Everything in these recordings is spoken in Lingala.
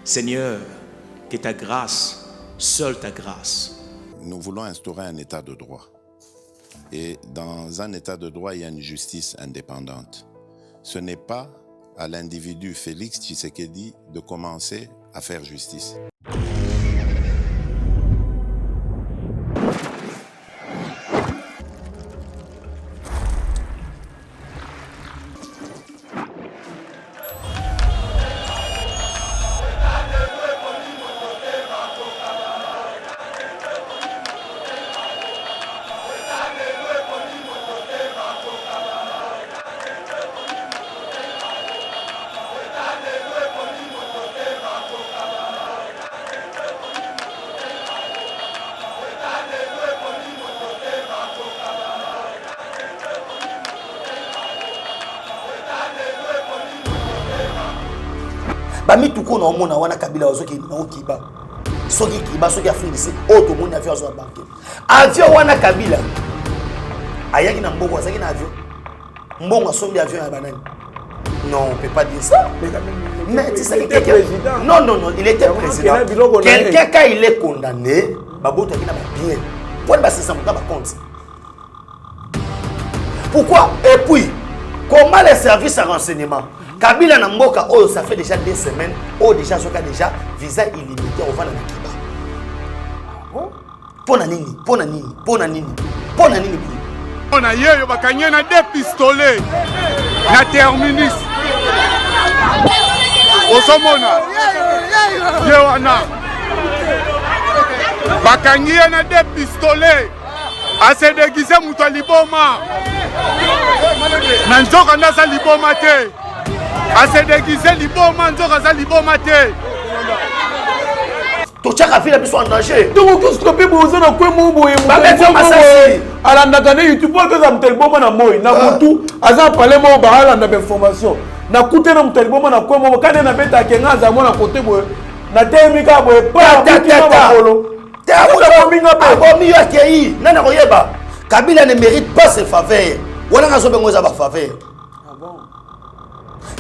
Seigneur, que ta grâce, seule ta grâce. Nous voulons instaurer un état de droit. Et dans un état de droit, il y a une justice indépendante. Ce n'est pas à l'individu Félix Tshisekedi de commencer à faire justice. Bami tuko na omona wana kabila wazoki na okiba soki kiba soki afindisi oto moni avion azo banke avion wana kabila ayaki na mbongo azaki na avion mbongo asombi avion ya banani. Non, on peut pas dire ça. Mais tu sais que président. Non, il était président. Quelqu'un quand il est condamné, baboto qui n'a pas bien. Pour passer ça mon compte. Pourquoi? Et puis comment les services de renseignement Kabila na mboka oyo ça fait déjà 2 semaines ou déjà soka déjà visa illimité au vana kiba. Pona nini? On a yeyo bakanye na 2 pistolets na terminus. Osomona. Yewana. Bakanye na 2 pistolets. Ase déguisé muto liboma. Na nzoka ndasa liboma te. Ase déguisé liboma nzoka za liboma te. Tochaka fila biso en danger. Donc que stopper bozo na kwe mbo e ala ndakane YouTube ko za mtelboma na moyi na mutu aza parler mo ba ala na information na kute na mtelboma na kwe mo kane na beta kenga za mona kote bo na temika bo pa ta ba polo ta abomi yo akei nana koyeba Kabila ne mérite pas ses faveurs wala ngazo bengo za ba faveur. Ah bon?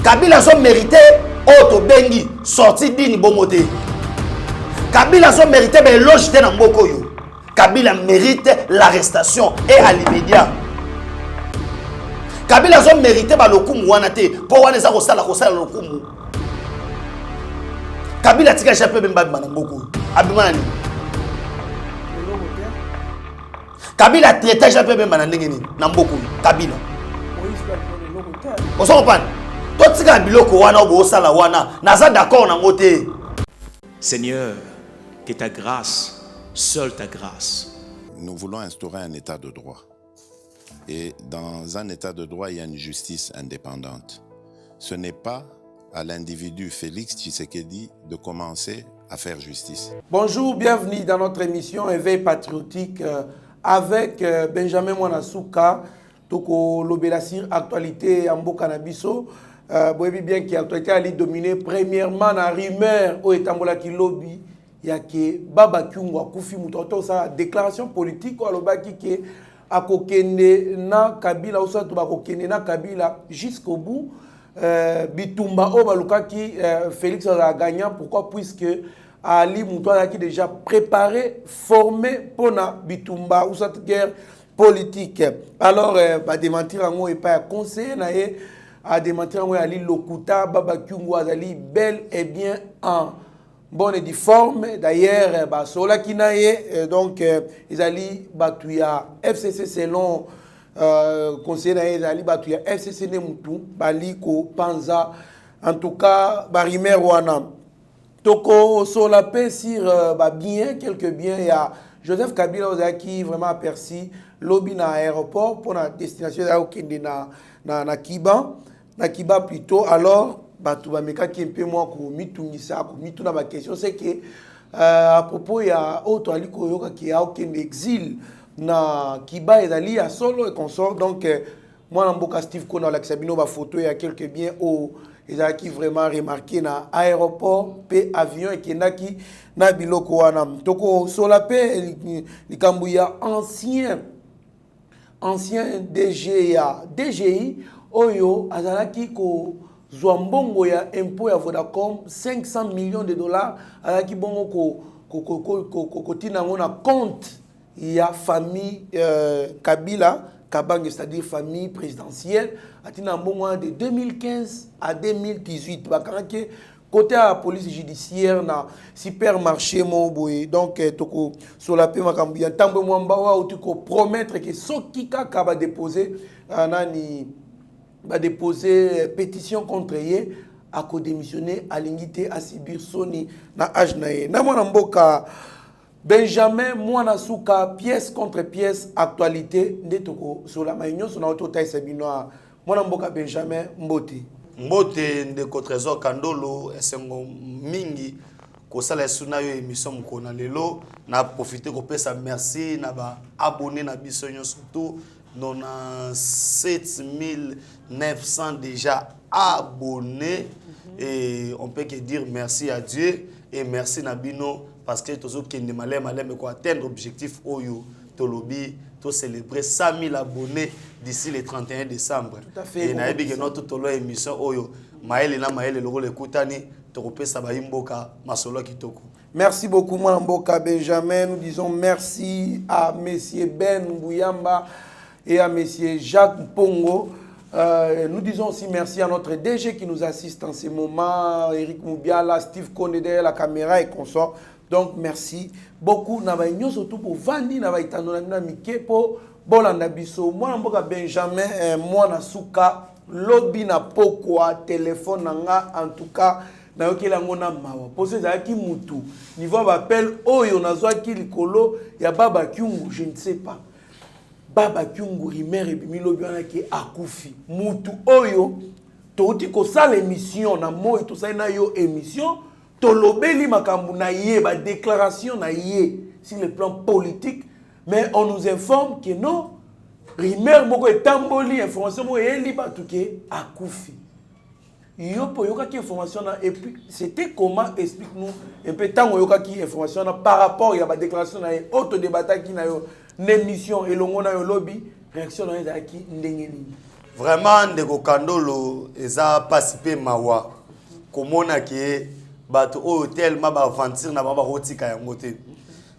Kabila so mérité auto bengi sorti dini bomote. Kabila so mérité ben logité na mboko yo. Kabila mérite l'arrestation et à l'immédiat. Kabila so mérité ba lokumu wana te po wana za ko sala lokumu. Kabila tika chape bemba na mboko. Abimana ni. Kabila traité chape bemba na ndenge ni na mboko Kabila. On s'en comprend. To tika biloko wana obo sala wana naza d'accord na ngote. Seigneur, que ta grâce, seule ta grâce. Nous voulons instaurer un état de droit. Et dans un état de droit, il y a une justice indépendante. Ce n'est pas à l'individu Félix Tshisekedi de commencer à faire justice. Bonjour, bienvenue dans notre émission Éveil patriotique avec Benjamin Mwanasuka, Toko Lobelasir, actualité en Bokanabiso. Vous voyez bien qu'il y a actualité à dominée. Premièrement, la rumeur au Etambola qui lobby, il y a que Baba Kyungwa Koufi Moutoto, sa déclaration politique, ou alors qui a kokende na Kabila, ou soit kokende na Kabila jusqu'au bout. Bitumba Obaluka qui Félix a gagnant. Pourquoi? Puisque Ali Moutoto qui déjà préparé, formé pour na Bitumba ou cette guerre politique. Alors, démentir en mot et pas conseiller à démentir en mot Ali Lokuta, Baba Kyungwa Azali bel et bien en bonne et due forme. D'ailleurs, Sola Kinaye, donc ils allaient batouya FCC selon conseiller ils allaient batouya FCC Nemutu, Baliko, Panza, en tout cas, Barimer Wana. Toko Sola P sur bien, quelques biens, il y a Joseph Kabila qui vraiment aperçu lobby na aéroport pour la destination na Kiba. Na Kiba plutôt, alors, Batouba qui est un peu moins comme ma question, c'est que à propos, il y a autre Aliko qui a aucun exil na Kiba et Ali à solo et consort. Donc, moi, Namboka Steve Kona, la Sabino, ma photo, il y a quelques biens au qui vraiment remarqué na aéroport, pe avion et qui n'a qui na biloko wana. Toko Solapé, Likambouya, ancien DGI, Oyo, Azalaki ko Zouambongo ya impôt ya Vodacom 500 millions de dollars alaki bongo ko tina ngona compte ya famille Kabila Kabange, c'est-à-dire famille présidentielle atina mbongo de 2015 à 2018 bakanaki côté à la police judiciaire na supermarché moboy donc toko sur la paix makambu ya tambo mwamba wa utiko promettre que soki kaka va déposer nani va déposer pétition contre ye à co démissionner à l'ingité à Sibir Sony na ajnaye na mwana mboka Benjamin Mwana Souka pièce contre pièce actualité ndetoko sur la maignon sur na auto taïsa binoa mwana mboka Benjamin Mbote Mbote ndeko Trésor Kandolo esengo mingi kosala suna yo émission mkona lelo na profiter ko pesa merci na ba abonné na biso surtout non 7900 déjà abonnés et on peut que dire merci à Dieu et merci Nabino parce que tozo kende malem ko atteindre objectif oyo tolobi to célébrer 100 000 abonnés d'ici le 31 décembre. Tout à fait. Et na ebi que notre tolo émission oyo maele na maele loko le kutani to kopesa ba imboka masolo kitoko. Merci beaucoup mon mboka Benjamin, nous disons merci à monsieur Ben Bouyamba et à monsieur Jacques Pongo. Nous disons aussi merci à notre DG qui nous assiste en ce moment, Eric Moubiala, Steve Kone derrière la caméra et consort. Donc merci beaucoup. Nous surtout pour Vandi, nous avons pour Bolanda Bisso, moi mboka Benjamin, moi na Souka, lobby na pokwa, téléphone nanga, en tout cas, na yokela ngona mawa. Posé za ki mutu, niveau appel oyo nazwa ki likolo ya baba kyungu, je ne sais pas. Baba kyungu rimer et bimi wana ki akufi. Mutu oyo touti ko sala émission na moi to sa na yo émission, to lobeli makambu na ye ba déclaration na ye sur le plan politique. Mais on nous informe que non, Rimer moko etamboli information mo yeli batuke akufi. Yopo yoka ki information na et puis c'était comment explique-nous un peu tango yoka ki information na par rapport ya ba déclaration na auto débat ki na yo l'émission et longo na yo lobby réaction na za ki ndenge nini. Vraiment ndeko Kandolo eza participer mawa komona ke bato o tellement ba aventure na ba rotika yango te.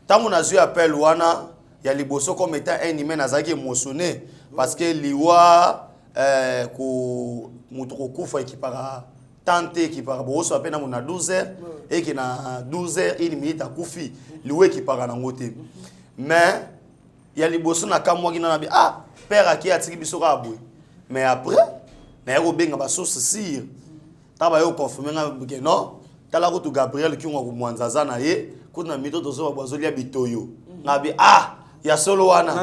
Tango na zu appel wana ya liboso comme étant un humain nazaki émotionné parce que liwa ko mutuko kufa ekipara tante ekipara boso apena mona 12h et que na 12h une minute akufi liwe ekipara na ngote mais ya liboso na kamwa kina na bi ah père aki atiki biso ka boy mais après na yako benga ba source sire taba yo confirmer nga non tala ko tu Gabriel ki ngwa ko mwanzaza na ye kuna mito tozo bazo lia bitoyo na bi ah ya solo wana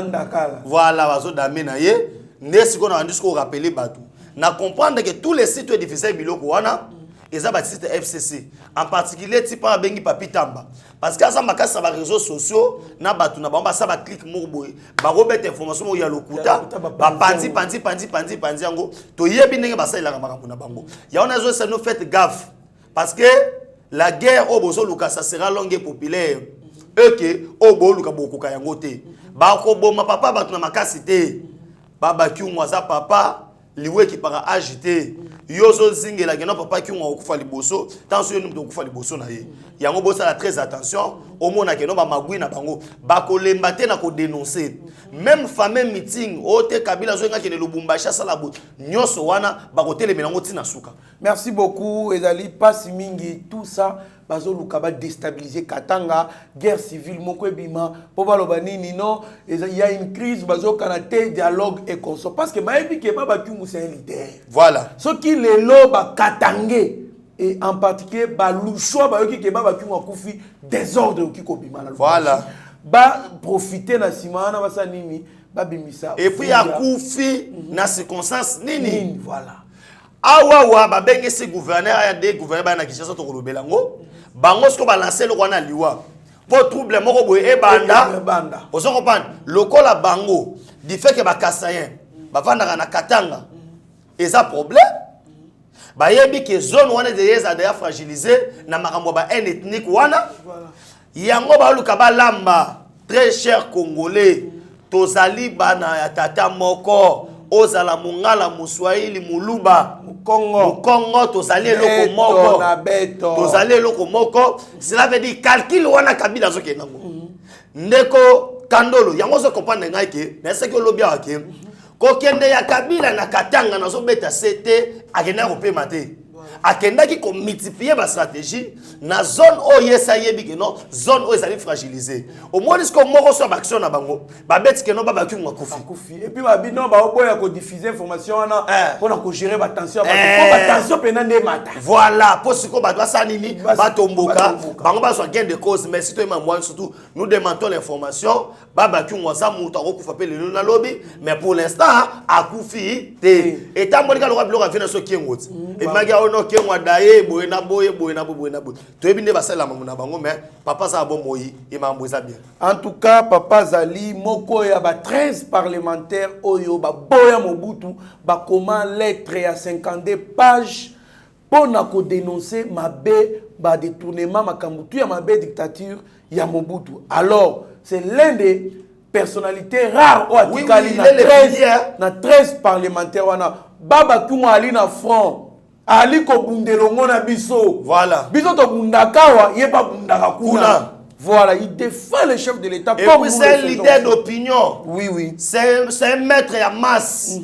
voilà bazo dame na ye nesi ko na ndisiko rappeler batu na comprendre que tous les sites difficiles biloko wana eza ba site FCC en particulier type bengi papi tamba parce que ça makasa ba réseaux sociaux na batu na ba ça ba click morboy ba robet information mo ya lokuta ba pandi yango to yebi ndenge ba salela makambo na bango ya on a zo ça nous fait gaffe parce que la guerre au bozo luka ça sera longue et populaire eke obo luka bokoka yango te ba ko boma papa batu na makasi te baba kiumwa za papa liwe ki para agité yozo zingela ngena papa kiumwa okufa liboso tanso yo ndu okufa liboso na ye yango bosa la très attention au mona ke no ba magui na bango ba ko lemba te na ko dénoncer même fameux meeting ote Kabila zo ngaki ne Lubumbashi sala bo nyoso wana ba ko telemela ngo tina suka. Merci beaucoup Ezali Pasi mingi tout ça bazo lukaba déstabiliser Katanga guerre civile moko ebima po baloba nini non il y a une crise bazo kanate dialogue et consort parce que baebi ke baba Kyungu c'est un leader voilà ce qui les loba katangé et en particulier ba lusho ba yoki ke baba Kyungu akufi désordre ki ko bima na voilà ba profiter na simana basa nini ba bimisa et puis akufi na circonstance nini voilà awa ba benge se gouverneur ya de gouverneur ba na Kinshasa to kolobelango bango sko ba lancer le wana liwa pour trouble moko boye e banda ozo comprendre lokola bango du fait que ba kasayen ba vanda na Katanga eza problème ba yebi que zone wana de yeza déjà fragilisé na makambo ba un ethnique wana yango ba luka ba lamba très cher congolais tozali bana ya tata moko ozala mungala muswahili muluba Congo tozali eloko moko tozali eloko moko cela veut dire calcul wana kabila zoke nango ndeko kandolo yango zo comprendre ngai ke na ce que lobia wake ko kende ya kabila na katanga na zo beta CT akenda ko pema te akenda ki ko multiplier ba stratégie na zone o yesa yebi ke non zone o ezali fragilisée au moins ce moko so ba action na bango ba beti ke non ba ba kyunga kufi et puis ba bino ba oboya ko diffuser information na pour na ko gérer ba tension ba tension pena nde mata voilà pour ce ko ba doit ça nini ba tomboka bango ba so gain de cause mais si toi moi surtout nous demandons l'information ba ba kyunga sa muta ko kufa pe le na lobby mais pour l'instant akufi te et tambo ka lo ka bilo ka vina so kiengoti et magia ono kiengwa daye boyena boye toyebi nde basala mamu na bango mais papa ça bon moyi et mamboza bien en tout cas papa zali moko ya ba 13 parlementaires oyo ba boya Mobutu ba comment lettre ya 52 pages pour na ko dénoncer mabe ba détournement makambutu ya mabe dictature ya Mobutu. Alors c'est l'un des personnalités rares au atikali na 13 parlementaires wana baba kuma ali na front ali ko bundelongo na biso voilà biso to bundakawa yeba bundaka kuna voilà il défend le chef de l'état et puis c'est un leader d'opinion oui c'est un maître ya masse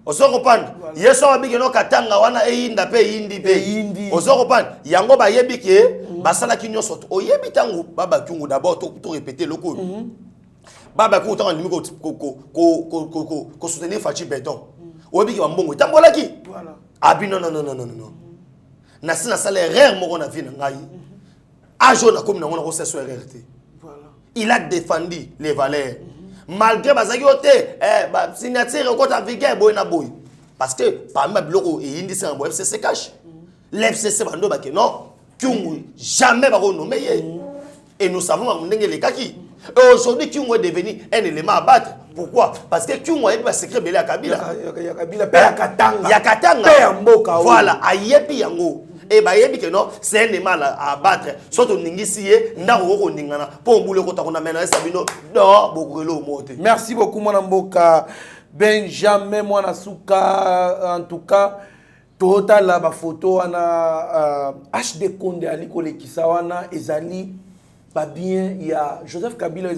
ozo comprendre yeso abiki no katanga wana eyinda pe yindi pe ozo comprendre yango ba yebike basala kinyo soto oyebi tangu baba kungu d'abord to répéter loko baba kungu tangu ndimi ko soutenir Fachi Béton oyebiki ba mbongo tambola ki voilà abi non na sina sala erreur moko na vie na ngai ajo na comme na ngona ko seso erreur te voilà il a défendu les valeurs malgré bazaki ote ba signature ko ta vigueur boy na boy parce que parmi ma bloko et indi c'est un FCC cash l'FCC bando ba que non Kyungu jamais ba ko nommer et nous savons ndenge les kaki et aujourd'hui Kyungu est devenu un élément à battre. Pourquoi? Parce que Kyungu est pas secret belé à Kabila. Ya Katanga. Voilà, ayebi yango. Et bah yebi que non, c'est un élément à battre. Surtout ningisiye, ndako ko ningana. Pour mbule ko takona mena sabino do bokrelo mote. Merci beaucoup mon mboka Benjamin Mwanasuka en tout cas total la ba photo wana HD Konde ali ko lekisa wana ezali pas bien, il y a Joseph Kabila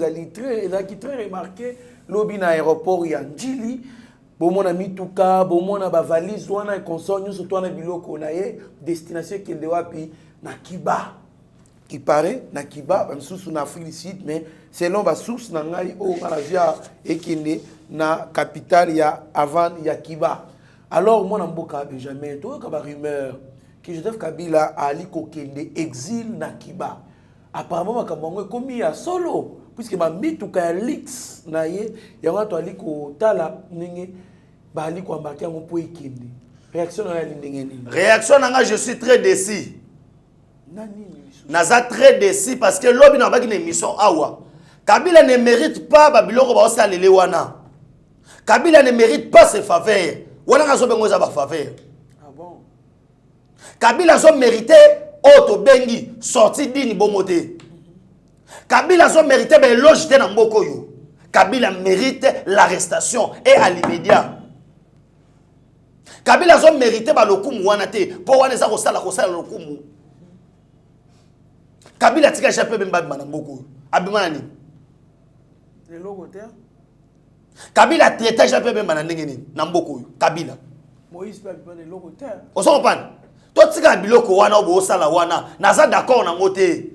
qui très remarqué lobby na aéroport ya Njili bon ami tuka bon mon ba valise wana et consort nous surtout na biloko na ye destination qu'il doit pi na Kiba qui paraît na Kiba même sous na Afrique du Sud mais selon ba source na ngai o maravia ekinde na capitale ya avant ya Kiba. Alors moi na mboka Benjamin to ka ba rumeur que Joseph Kabila ali ko kende exil na Kiba. Apparemment makambo komi ya solo puisque ma mituka ya leaks na ye ya watu aliko tala ninge ba aliko embarquer ngo po ikindi réaction na ndenge nini réaction nanga je suis très déçu naza très déçu parce que lobi na baki na émission awa Kabila ne mérite pas babiloko ba osalele wana Kabila ne mérite pas ses faveurs wana ngazo bengo za ba faveur ah bon Kabila zo mérité Oto bengi sorti dini bomote. Kabila so mérité ben logité na mboko yo. Kabila mérite l'arrestation et à l'immédiat. Kabila so mérité ba lokumu wana te po wana za ko sala lokumu. Kabila tika chape bemba na mboko. Abimani. Le logo te. Kabila traité chape bemba na ndenge nini na mboko yo. Kabila. Moïse pas le logo te. On s'en comprend. Totika biloko wana obo sala wana naza d'accord na ngote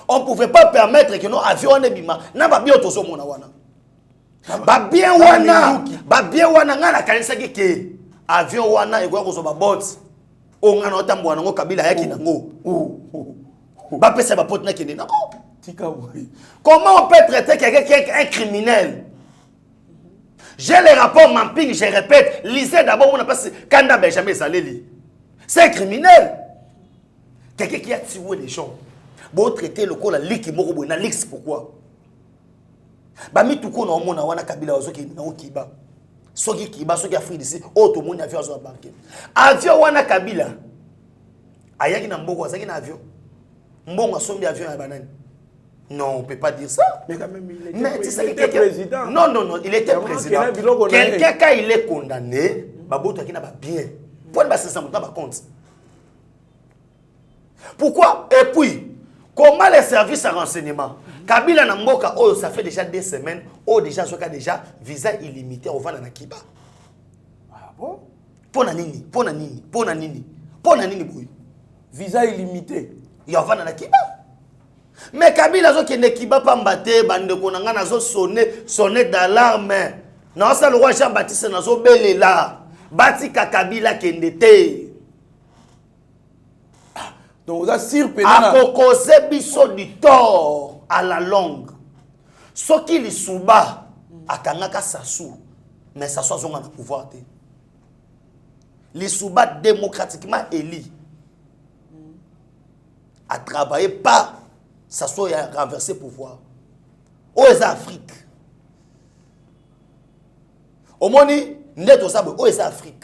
on pouvait pas permettre que nos avions ne bima na ba bio tozo mona wana ba bien wana ngala kanisa ke avion wana eko ko zo ba bot o ngana otambo wana ngo Kabila yaki nango ba pesa ba pot na kende nako tika boy comment on peut traiter quelqu'un qui est un criminel? J'ai les rapports Mamping, je répète, lisez d'abord on a passé Kanda Benjamin Zaleli. C'est un criminel. Quelqu'un qui a tué les gens. Bon, traiter le coup, la ligue, na lix pourquoi? Bami tout qu'on a mon awana Kabila ozoki na Kiba. Soki Kiba, soki Afrique d'ici, autre monde avion zo banque. Avion wana Kabila. Ayaki na mboko, azaki na avion. Mbongo asombi avion ya banani. Non, on ne peut pas dire ça. Mais quand même, il était président. Non, il était président. Quelqu'un, quand il est condamné, il n'a pas bien. Pourquoi ça ne pas compte? Pourquoi? Et puis, comment les services de renseignement? Kabila Namboka, ça fait déjà 2 semaines, déjà visa illimité au Vala Nakiba. Ah bon? Pour nini, visa illimité. Il y a Vala Nakiba. Mais Kabila zo kende kiba pambate bande konanga nazo sonner d'alarme. Non ça le roi Jean-Baptiste nazo belela. Bati Kabila kende te. Donc vous assure pénal. A cause biso du tort à la longue. Soki li suba akangaka sasu mais ça soit zonga na pouvoir te. Li suba démocratiquement élu a travaillé pas ça soit renversé pouvoir. Aux Afrique. Au moni, net au sable, aux Afrique.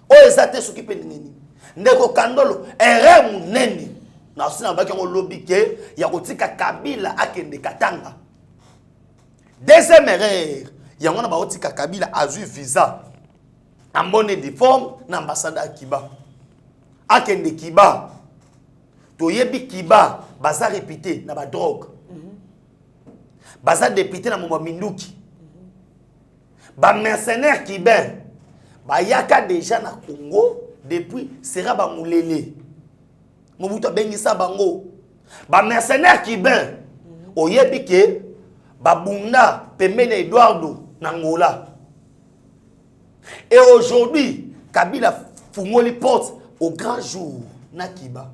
Aux Athées s'occupent de nini. Ndeko Kandolo, erreur neni. Na sina baki on lobby ke ya kotika Kabila akende Katanga. Deuxième erreur, ya ngona ba kotika Kabila azu visa. En bonne de forme na ambassade à Kiba. Akende Kiba. Toyebi Kiba baza répété na ba drogue. Baza député na moma minduki. Ba mercenaire Kibin. Ba yaka déjà na Congo depuis sera ba mulele. Mobutu bengisa bango. Ba mercenaire Kibin. Oyebi ke ba bunda pembene Eduardo na Angola. Et aujourd'hui, Kabila fungoli porte au grand jour na Kiba.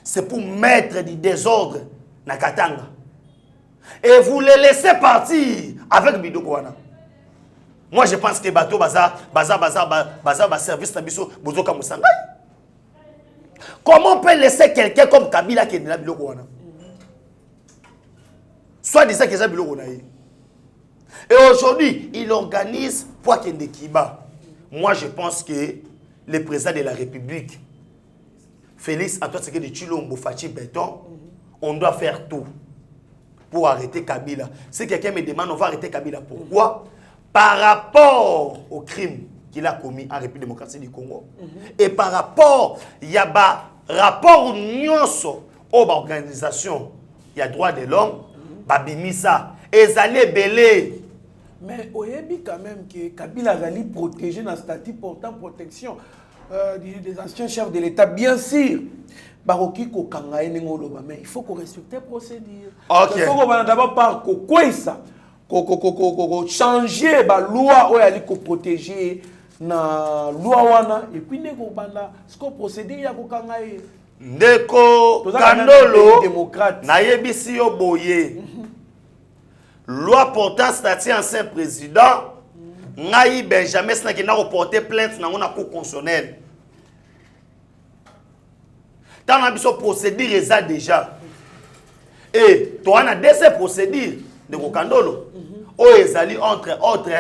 C'est pour mettre du désordre na Katanga. Et vous les laissez partir avec Bidokwana. Moi je pense que bateau baza service na biso bozoka musanga. Comment on peut laisser quelqu'un comme Kabila qui est na Bidokwana? Soit disant que c'est Bidokwana. Et aujourd'hui, il organise pour qu'il y ait Kiba. Moi je pense que le président de la République Félix Antoine Tshisekedi Tshilombo Fachi Béton, on doit faire tout pour arrêter Kabila. Si quelqu'un me demande, on va arrêter Kabila. Pourquoi? Par rapport au crime qu'il a commis en République démocratique du Congo. Et par rapport, il y a un rapport nyonso aux organisations, il y a droit de l'homme, Babimisa, Ezali Belé. Mais oyebi quand même que Kabila a protégé dans le statut portant protection. Des anciens chefs de l'État, bien sûr. Mais il faut qu'on respecte les procédures. Il faut qu'on d'abord par changer la loi pour protéger la loi. Et puis, ce qu'on procède, il y a Ndeko Kandolo, Nayebisi Oboye, loi portant statut ancien président. Ngaï Benjamin qui n'a reporté plainte dans la cour constitutionnelle. Dans la procédure est déjà. Et tu as des procédures de Kokandolo. Où ils allaient entre autres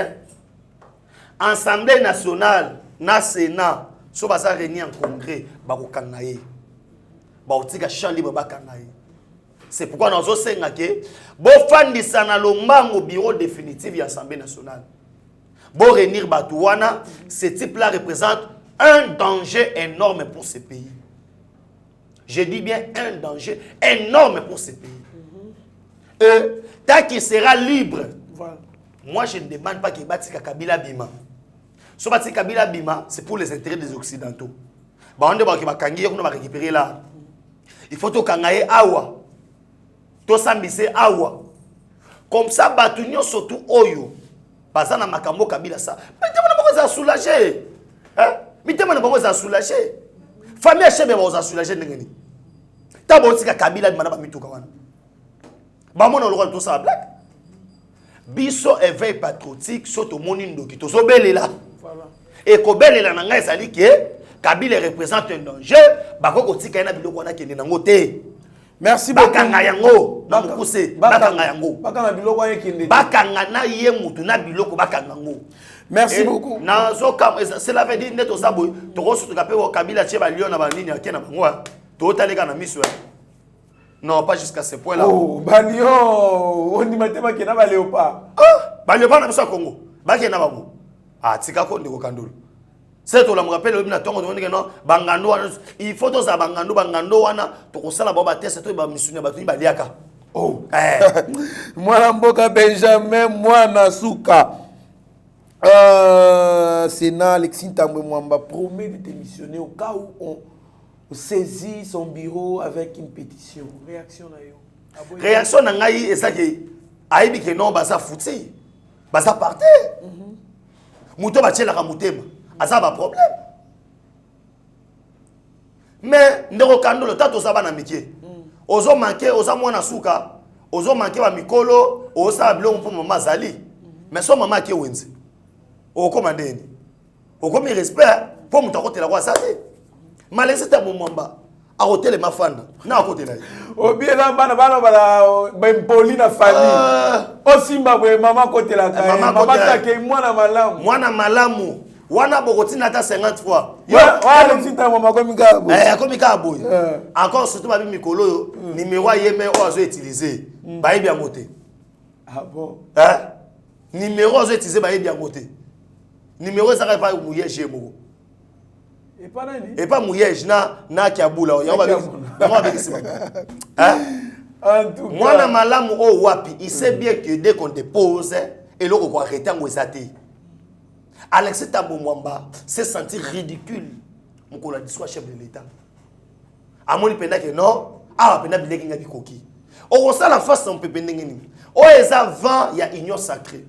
Assemblée nationale, na Sénat, so basa réunir en congrès, ba kokangaye. Ba otika champ libre ba kangaye. C'est pourquoi nous avons dit que bo fandisa na lombango bureau définitif de l'Assemblée nationale. Bon réunir Batouana, ce type-là représente un danger énorme pour ce pays. Je dis bien un danger énorme pour ce pays. Tant qu'il sera libre, voilà. Moi je ne demande pas qu'il bâtisse Kabila Bima. Si bâtisse Kabila Bima, c'est pour les intérêts des Occidentaux. On va récupérer là. Il faut que Kangaye Awa. To Sambise Awa. Comme ça, Batounion surtout Oyo. Baza na makambo Kabila ça. Mais tu vas soulager. Hein? Mais tu vas soulager. Famille chebe va soulager ngeni. Ta botika Kabila bi manaba mituka wana. Ba mona le tout ça blague. Biso éveil patriotique soto moni ndoki to so belela. Voilà. Et ko belela na ngai sali ke Kabila représente un danger, ba ko kotika na biloko wana kende nango te. Merci beaucoup. Bakanga yango, na mukuse, bakanga yango. Bakanga biloko yekende. Bakanga na ye mutu na biloko bakanga ngo. Merci beaucoup. Na zoka cela veut dire neto sabo to rosu to kape Kabila che ba lion na ba nini akena bango. To taleka na miso. Non, pas jusqu'à ce point là. Oh Balion, on dit matema qui na ba léopard. Ba léopard na biso Congo. Ba ki na bango. Ah tika ko ndeko kandolo. C'est tout, je me rappelle, il faut que ça bangando wana to kosala ba test to ba misuni ba tuni ba liaka. Oh. Mwana mboka Benjamin mwana suka. Sénat Alexis Tambwe Mwamba promet de démissionner au cas où on saisit son bureau avec une pétition. Réaction na yo. Réaction na ngai esa ke aibi ke non ba sa fouti. Ba sa parté. Muto ba tshela ka mutema. Asa ba problème. Mais ndeko kandolo tato sa bana mikie. Ozo manquer oza mwana suka, ozo manquer ba mikolo, oza blon pour maman zali. Mais so maman ki wenzi. O commandeni. O komi respect pour mutako tela kwa sate. Malesi ta momamba. A hotel mafanda. Na côté là. O bien là bana bala bempoli na famille. O simba bwe mama côté là. Mama ta ke mwana malamu. Mwana malamu. Wana bokotina ta 50 fois. Wala ntinta mama ko mikabo. Ko mikabo. Encore surtout ba mikolo numéro yeme o azo utiliser. Ba yebi amote. Ah bon. Numéro azo utiliser ba yebi amote. Numéro ça pas mouillage mo. Et pas nani? Et pas mouillage na kiabula. Ya ba avec ça. En tout cas. Mwana malamu o wapi, il sait bien que dès qu'on dépose et l'on ko arrêter ngwezate. Alexis Tambwe Mwamba s'est senti ridicule. Mon a dit soit chef de l'État. Amoni penda que non, penda bileki nga bikoki. O ça la face on peut penda ngini. O eza vent il y a union sacrée.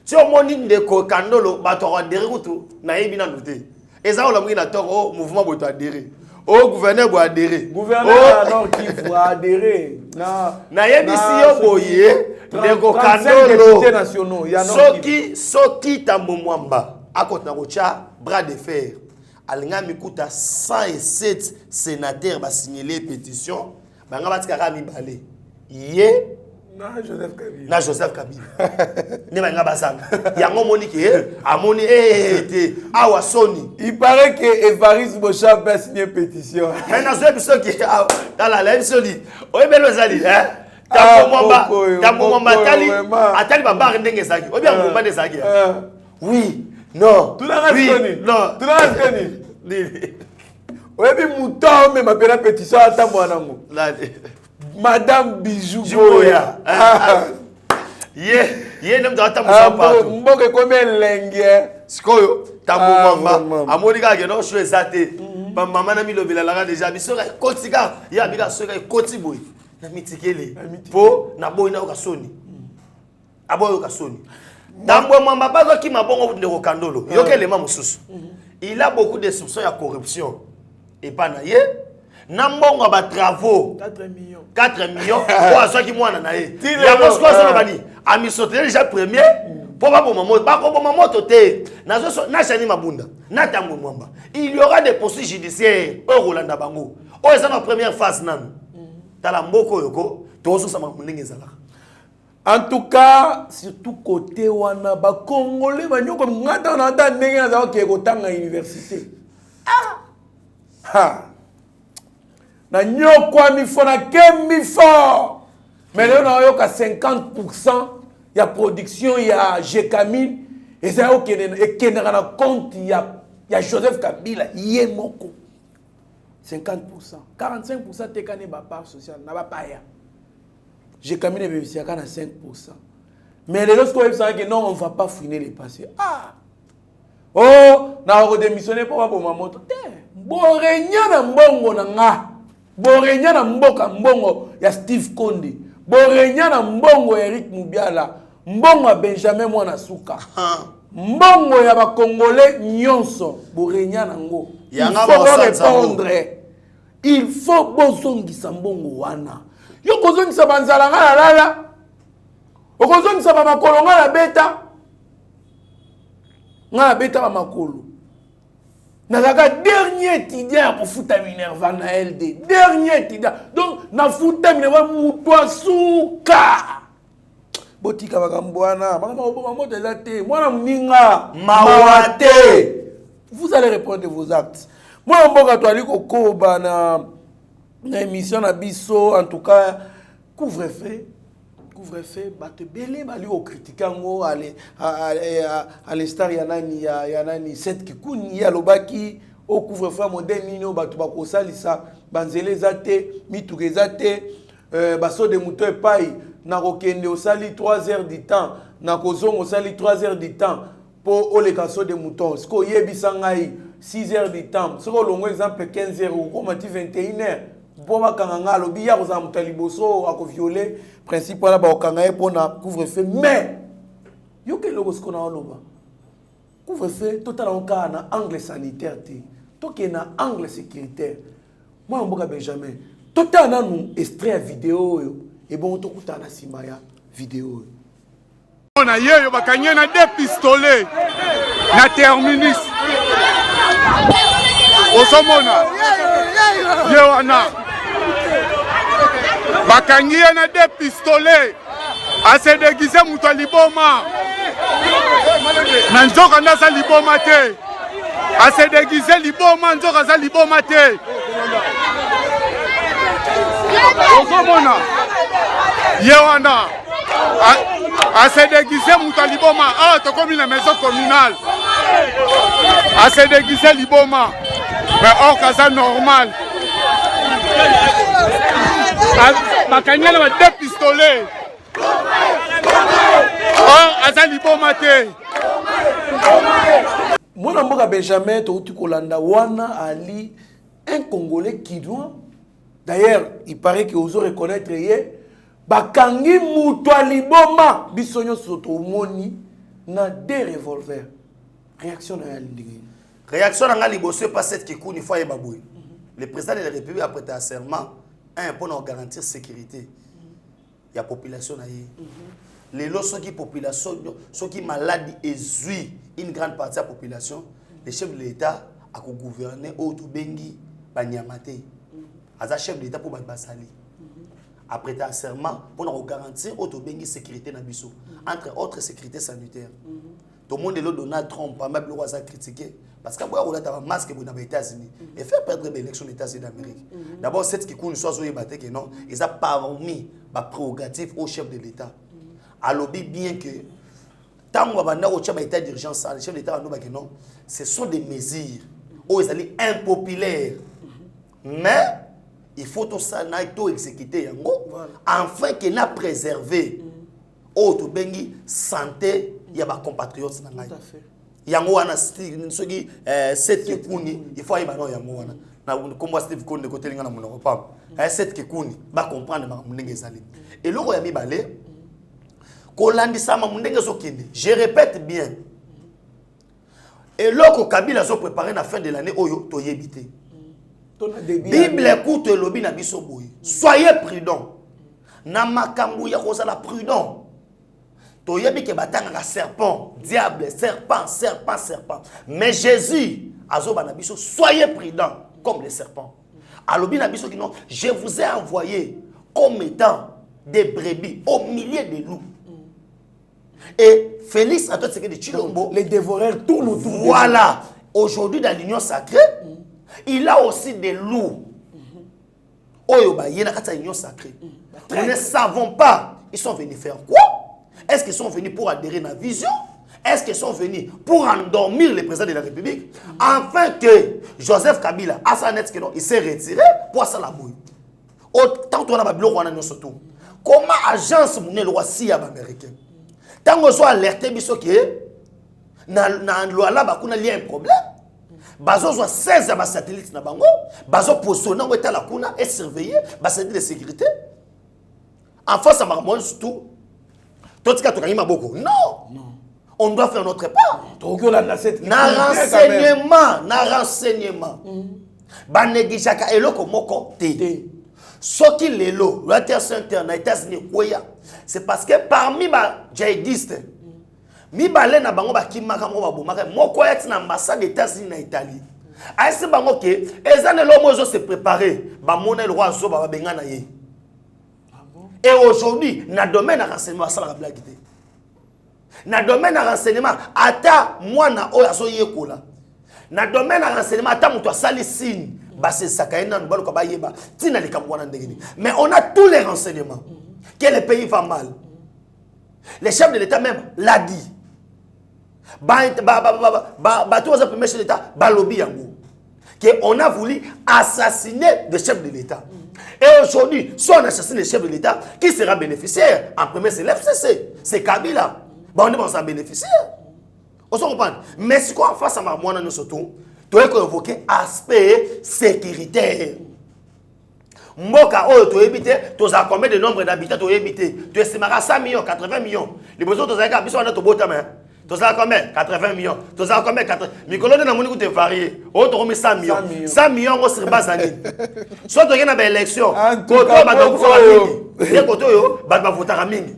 Si on moni ndeko kandolo bato adhérer kutu na yebi na noté. Eza ola mwi na toro mouvement boto adhérer. O gouverneur bo adhérer. Gouverneur non qui faut adhérer. Na yebi si yo boye ndeko kandolo. Soki Tambwe Mwamba akota kocha bras de fer. Alinga mikuta 107 sénateurs ba signaler pétition. Banga batikaka mibale. Yé na Joseph Kabila. Ne banga basanga. Yango moniki amoni te awa soni. Il paraît que Evariste Bocha a signé pétition. Mais na zo biso ki dans la live soli. Oyebelo zali Tambwe Mwamba atali babare ndenge zaki. Obi ngomba de zaki. Oui, non. Tu l'as reconnu. Non. Tu l'as reconnu. Oyebi muto me mapela pétition ata mwana ngo. Madame Bijou Boya. Ye nem da tamusa pa. Mboke kome lenge. Sikoyo Tambwe Mwamba. Amoni ka ke no show ezate. Mama na mi lobela la déjà biso ka kotika. Ya bika so ka koti boy. Na mitikele. Po na boy na okasoni. Aboyo okasoni. Tambwe Mwamba bazo ki mabongo ndeko kandolo. Yokelema mususu. Il a beaucoup de soupçons de corruption. Et pas naie. Nambongo ba travaux 4 millions. 4 millions. Pour ceux qui mwana naie. Ya Moscou ça bani. Ami sauter déjà premier. Pour pas pour maman, pas pour maman toté. Na chani mabunda. Na Tambwe Mwamba. Il y aura des poursuites judiciaires au Rolanda Bango. Oh c'est la première phase nan. Tala mboko yoko, tozo sama mlingi zala. En tout cas, surtout côté wana ba congolais ba nyoko ngata na ta ndenge na za ko tanga université. Na nyoko mi fona kemi fort. Mais là on a yoka 50% ya production ya G-Camille et ça ok et kenera na compte ya Joseph Kabila yemoko. 50%, 45% tekane ba part sociale na ba paya. J'ai caminé bénéficié à 5%. Mais les autres que non, on ne va pas fouiner les passés. Oh, na redémissionné pour ma moto. Borenya na mbongo na nga. Borenya na mboka mbongo ya Steve Konde. Borenya na mbongo ya Eric Mubiala. Mbongo ya Benjamin Mwana Suka. Mbongo ya ba Congolais nyonso. Borenya na ngo. Il faut répondre. Il faut bozongisa mbongo wana. Yo kozongisa banzala nga lala. Okozongisa ba makolo nga la beta. Nga beta ba makolo. Nazaka dernier étudiant pour fouta Minerva na LD. Dernier étudiant. Donc na fouta Minerva mutwa suka. Botika bakambwana. Mama oboma moto ezate. Mwana mninga mawate. Vous allez répondre de vos actes. Moi mboka to aliko koba na na émission na biso en tout cas couvre-feu bato belé bali au critiquer ngo à l'instar ya nani set kikuni ya lobaki au couvre-feu modèle nino bato bakosalisa banzele zate mituke zate baso de muto epai na kokende osali 3 heures du temps na kozongo osali 3 heures du temps pour le casso de mouton ce ko yebisa ngai 6 heures du temps ce ko longo exemple 15 heures ou comme 21 heures pour bakanga lobi ya koza muto liboso ako violer principe là ba okanga pour na couvre-feu mais yo ke logo ce qu'on a oloba couvre-feu total en cas na angle sanitaire ti to ke na angle sécuritaire moi mboka Benjamin total na nous extrait vidéo yo et bon to kutana simaya vidéo na yeyo bakanye na 2 pistolets na terminus osomona yewana bakanye na 2 pistolets ase déguisé muto liboma na nzoka ndasa liboma te ase déguisé liboma nzoka za liboma te osomona yewana à se déguiser Mouta Liboma, ah, tu as commis la maison communale. À se déguiser Liboma, mais hors casa normal. Ma cagnelle a 2 pistolets. Oh, Asa Liboma te. Moi, je suis Benjamin, tu Kolanda Wana Ali, un Congolais qui doit. D'ailleurs, il paraît que vous reconnaître bakangi mutu liboma bisonyo soto moni na 2 revolvers. Réaction na ndingi. Réaction na liboso pas cette qui kouni fois baboué. Le président de la République a prêté un serment pour garantir sécurité. Il y a population na yé. Les lots qui population ceux qui malades et une grande partie de la population, le chef de l'État a gouverné au Bengi Banyamate. Aza chef de l'État pour Basali. Après un serment pour garantir la sécurité na biso entre autres sécurité sanitaire. Tout le monde le Donald Trump pas même le roi a critiqué parce que on a un masque pour les États-Unis et faire perdre l'élection des États-Unis d'Amérique. D'abord cette qui coule soit zoé que non, ils a parmi ma prérogative au chef de l'État. À lobby bien que tant qu'on va au chef d'état d'urgence, le chef d'État va nous que non, ce sont des mesures où ils allaient impopulaires. Mais il faut tout ça tout exécuter afin qu'il n'a préservé auto bengi santé ya ba compatriotes na ngai yango wana soki set kekuni il faut ayeba no yango wana na kombo Steve Konde ko telinga na monoko pam set kekuni ba comprendre ba mundenge ezali eloko ya mibale ko landisa ma mundenge zokende je répète bien eloko Kabila zo préparer na fin de l'année oyo to yebité. Bible écoute le lobby na biso boy. Soyez prudents. Na makambu ya kozala prudent. To yebi ke batanga serpent, diable, serpent. Mais Jésus azoba na biso soyez prudents comme les serpents. A lobby na biso qui non, je vous ai envoyé comme étant des brebis au milieu des loups. Et Félix a tout ce que de Chilombo, les dévoreurs tournent autour. Voilà. Aujourd'hui dans l'union sacrée, il a aussi des loups. Oyoba, il y a une union sacrée. Nous ne savons pas, ils sont venus faire quoi? Est-ce qu'ils sont venus pour adhérer à la vision? Est-ce qu'ils sont venus pour endormir le président de la République? Afin que Joseph Kabila, à sa net, il s'est retiré pour ça la bouille. Tant qu'on a Babylon, on a surtout. Comment agence mon le roi si américain? Tant qu'on soit alerté, biso qui est, na loi là, il y a un problème. Bazo 16 satellites na bango, bazo positionner où est la kuna et surveiller basadi de sécurité. En face à marmon surtout. Toi tu as gagné beaucoup. Non. On doit faire notre part. Na renseignement. Ba negijaka eloko moko te. Soki lelo, la terre sainte na États-Unis koya. C'est parce que parmi ba djihadistes mi balé na bango ba kimaka ngo ba bomaka moko yati na ambassade des États-Unis na Italie aïse bango ke ezane lo mozo se préparer ba mona le roi zo ba benga na ye. Et aujourd'hui na domaine de renseignement ça la blague té na domaine de renseignement ata mwana oyo azo yekola na domaine de renseignement ata muto asali signe c'est ça quand même nous ba yeba tina les kamwana ndengeni. Mais on a tous les renseignements que le pays va mal. Le chef de l'État même l'a dit. Tous les premiers chefs de l'État balobi yango. On a voulu assassiner le chef de l'État. Et aujourd'hui, si on assassine le chef de l'État, qui sera bénéficiaire? En premier, c'est l'FCC, c'est Kabila. On est en bénéficiaire. On se comprend. Mais ce qu'on face à Marmoina, nous surtout, tu as évoqué aspect sécuritaire. Mboka, tu as évité, tu as combien de nombre d'habitants tu as évité? Tu as 100 millions, 80 millions. Les besoins, tu as dit, tu as dit, tu as combien? 80 millions. Tu as combien? 80 millions. Mais quand tu as varié, tu as mis 100 millions. 100 millions, tu as base d'année. Soit tu as une élection, tu as voté à Mingi.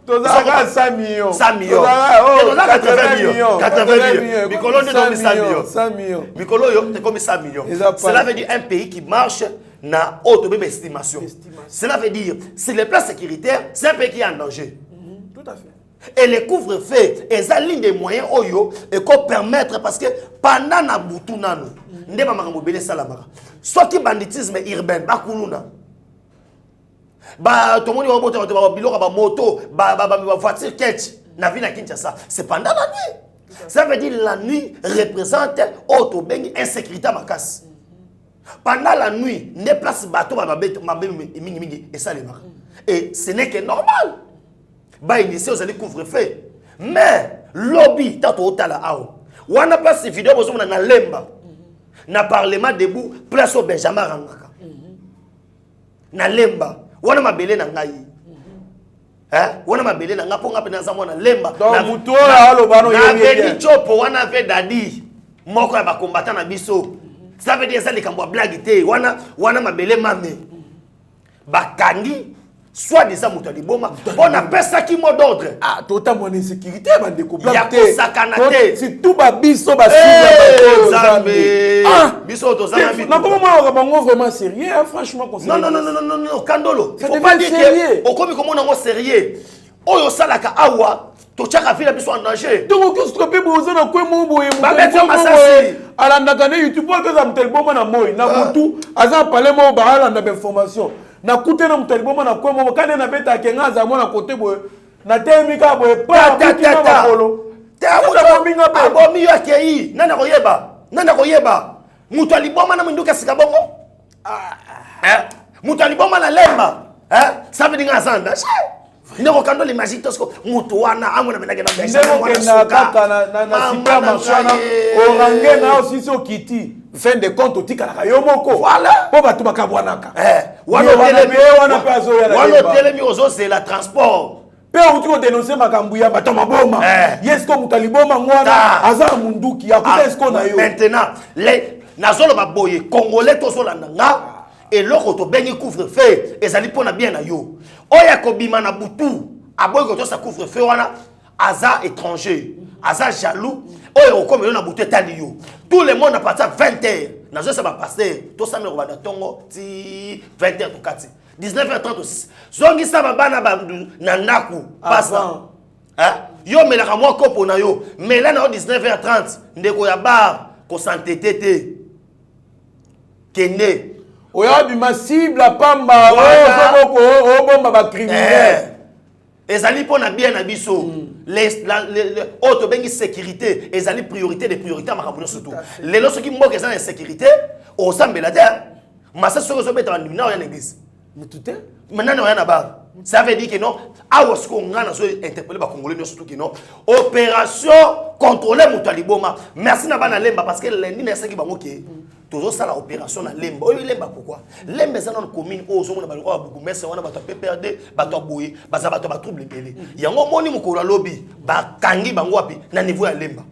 Tu as 100 millions. 100 millions. Tu as 80 millions. 80 millions. Mikolo, tu as mis 100 millions. 100 millions. Mikolo, tu as mis 100 millions. Cela veut dire un pays qui marche na haute estimation. Cela veut dire, si les plans sécuritaires, c'est un pays qui est en danger. Tout à fait. Et les couvre-feux, ils ont ligne des moyens oyo et qu'on permettre parce que pendant na butu nanu, ndeba makamobele salamaka. Soit qui banditisme urbain, ba kuluna. Ba to moni oboto ba biloko ba moto, ba voiture catch na ville à Kinshasa. C'est pendant la nuit. Ça veut dire la nuit représente auto bengi insécurité makasi. Pendant la nuit, ne place bateau ba mingi et ça les marque. Et ce n'est que normal. Bah initié aux allez couvre-feu. Mais lobby tato otala ao. Wana place vidéo bozo na lemba. Na parlement debout place au Benjamin Rangaka. Na lemba. Wana mabele na ngai. Hein? Wana mabele na ngapo ngape na zamona lemba. Na muto la alobano yeye. Na bedi chopo wana ve dadi. Moko ya ba combattant na biso. Ça veut dire ça les kambo blague té. Wana mabele mame. Bakangi soit des amours de Boma, on appelle ça qui mot d'ordre. Ah, totalement insécurité, man de couple. Il y a que ça canate. C'est tout bas biso bas Zambé. Ah, biso to Zambé. Non, comment on vraiment sérieux, franchement. Non, Kandolo. Il faut pas dire que, au comme on est sérieux. Oyo salaka awa, to chaka fila biso en danger. Donc on se trompe bozo na kwe mo boye mo. Ba beto masasi. Ala ndaka ne YouTube ko za mtel boma na moy na mutu aza pale mo ba ala na information. Na kute na mtel boma na kwe mo kane na beta kenga za mo na kote boye. Na temika boye pa butina ba polo. Te amuta minga ba bomi yo akei. Nana koyeba. Mutu aliboma na munduka sikabongo. Mutu aliboma na lemba. Ça veut dire azanda. Ndeko kando les magiques tosko mutu wana amuna menage na besa na kaka na supermarché na orange na aussi so kiti fin de compte otika na yo moko voilà po batu bakabwanaka wana telemi ozo c'est la transport pe uti ko dénoncer makambu ya bato maboma yesko mutaliboma ngwana aza munduki akuta esko na yo maintenant les nazolo baboye congolais to solanda nga et loko to bengi couvre-feu ezali pona bien na yo oya kobima na butu aboy ko to sa couvre-feu wana aza étranger aza jaloux oya okomelo na butu etali yo tout le monde a parti à 20h nazo sa ba passer to sa me robana tongo ti 20h to kati 19h36 zongi sa bana ba na ndaku pasa yo melaka mwa kopo na yo mela na 19h30 ndeko ya bar ko santété kende oya bima cible pamba bomba ba criminel ezali pona bien na biso les auto bengi sécurité ezali priorité des priorités makambo surtout les lorsque qui mboka ezali sécurité au sambela terre massa soko so beta ndina ya l'église mutute maintenant rien na ba ça veut dire que non awo ce qu'on a so interpeller ba congolais surtout que non opération contrôler mutaliboma merci na bana lemba parce que lundi na saki bango ke toujours ça l'opération na lemba oyo lemba pourquoi lemba ça dans commune o zo mona ba ko buku messe wana ba to PPRD ba to boye ba za ba to ba trouble belé yango moni mukolo lobby ba kangi bango wapi na niveau ya lemba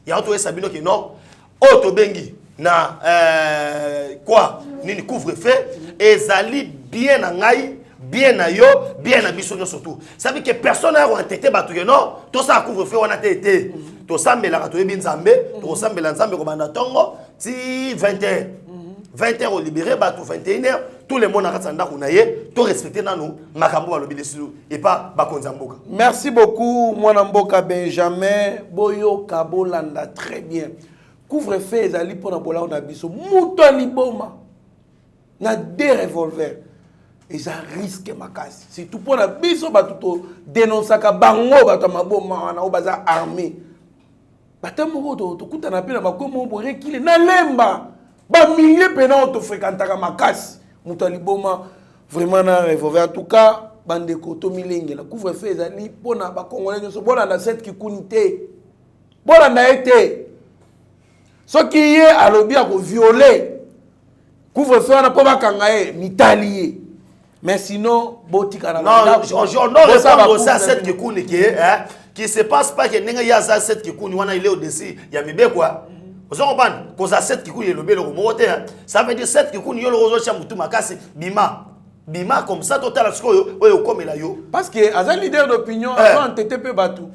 ya to esabino que non o to bengi na quoi nini couvre-feu ezali bien na ngai bien na yo bien na biso surtout ça veut que personne n'a entêté batu que non tout ça couvre-feu on a été to sambela ka to yebi nzambe to sambela nzambe ko banda tongo ti 20h 20h au libéré batu 21h tout le monde a ratanda kunaye to respecter nanu makambo ba lobi lesu et pas ba konzamboka. Merci beaucoup mwana mboka Benjamin Boyo Kabolanda très bien couvre-feu ezali pona bola on a biso muto liboma na 2 revolvers. Et ça risque makasi. C'est tout pour la biso batuto dénonçaka bango bato maboma na obaza armée. Batamoko to kuta na pena bakomo bo rekile na lemba. Ba milliers pena to fréquentaka makasi. Muto liboma vraiment na revolver en tout cas bande koto milenge la couvre-feu ezali pona ba congolais nyoso bona na cette kikunité. Bona na été. Ce qui est alobi a ko violer couvre-feu na po bakanga e mitalié. Mais sinon, botika na non, on répond aussi à cette kikuni qui se passe pas que nenga ya za cette kikuni wana il est au-dessus ya mibe quoi. Vous comprenez? Cause à cette kikuni le belo moté, ça veut dire cette kikuni yo le rozo cha mutu makasi bima. Bima comme ça total ce que oyo comme la yo. Parce que as un leader d'opinion avant TTP Batou.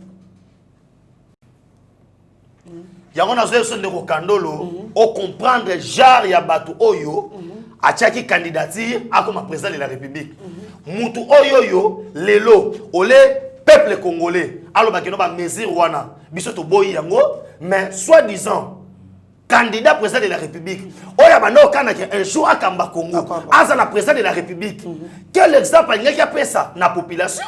Ya on a besoin de kokandolo au comprendre genre ya Batou oyo. Achaki candidature à comme président de la République. Mutu oyoyo lelo ole peuple congolais. Alors bakino ba mesure wana biso to boyi yango mais soi-disant candidat président de la République. Oya bano kana ki un jour akamba Congo. Aza na président de la République. Quel exemple ngaki a ça na population?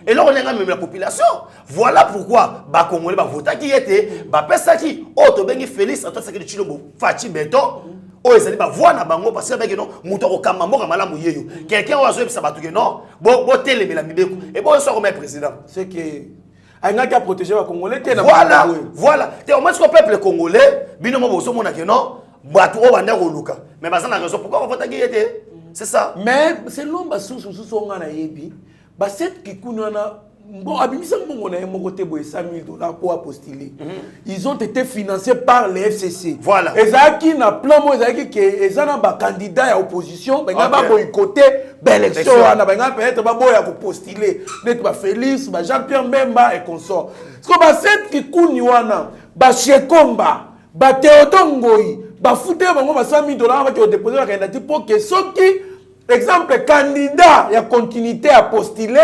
Et là on a même la population. Voilà pourquoi ba congolais ba vota qui était ba pesa ki auto bengi Félix Antoine Tshisekedi Tshilombo Fachi Beto. Oh, ils allaient voir na bango parce que non, muto kama moko malamu yeyo. Quelqu'un ozo ebisa batu ke non, bo télé la mibeko. Et bon so comme président. C'est que anga ka protéger les Congolais na voilà. Te au moins le peuple congolais, bino mo boso mona ke non, batu o banda ko luka. Mais basa na raison pourquoi on vote qui était. C'est ça. Mais c'est l'homme sous nga na yebi. Ba cette qui kunana bon, abimisa mbongo na mon côté boy $100,000 pour postuler. Ils ont été financés par les FCC. Voilà. Ezaki na plan mo ezaki que ezana ba candidat à opposition, ben ba boycotter l'élection, na ba peut-être ba boya ko postuler. Net ba Félix, ba Jean-Pierre Mbemba et consort. Parce que ba cette qui kuni wana, ba Shekomba, ba Théodore Ngoyi, ba fouté bango ba $100,000 ba ko déposer la candidature pour que ceux qui exemple candidat ya continuité à postuler